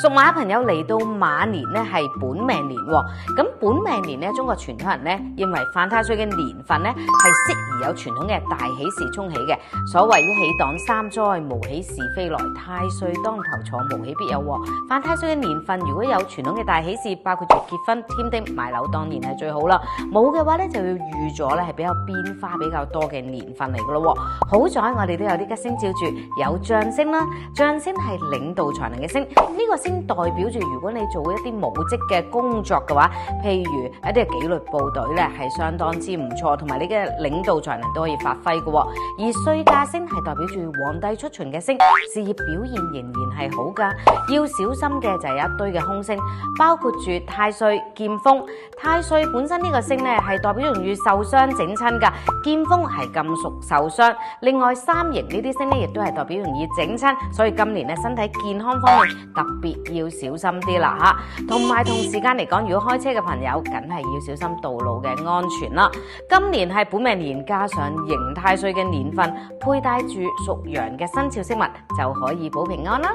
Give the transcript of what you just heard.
屬馬朋友嚟到馬年咧係本命年喎，咁本命年咧，中國傳統人咧認為犯太歲嘅年份咧係適宜有傳統嘅大喜事沖喜嘅。所謂一喜擋三災，無喜是非來，太歲當頭坐，無喜必有禍。犯太歲嘅年份如果有傳統嘅大喜事，包括住結婚、添丁、買樓，當然係最好啦。冇嘅話咧就要預咗咧係比較變化比較多嘅年份嚟噶咯。好在我哋都有啲吉星照住，有將星啦，將星係領導才能嘅星，呢個星代表住如果你做一啲武職嘅工作嘅話，譬如一啲紀律部隊咧係相當之唔錯，同埋你嘅領導才能都可以發揮嘅。而歲駕星係代表住皇帝出巡嘅星，事業表現仍然係好噶。要小心嘅就係一堆嘅凶星，包括住太歲、劍鋒。太歲本身呢個星咧係代表容易受傷整親噶，劍鋒係金屬受傷。另外三刑呢啲星咧亦都係代表容易整親，所以今年咧身體健康方面特別要小心啲啦吓。同埋同時間嚟講，如果開車嘅朋友，梗係要小心道路嘅安全啦。今年係本命年，加上刑太歲嘅年份，佩戴住屬羊嘅生肖飾物就可以保平安啦。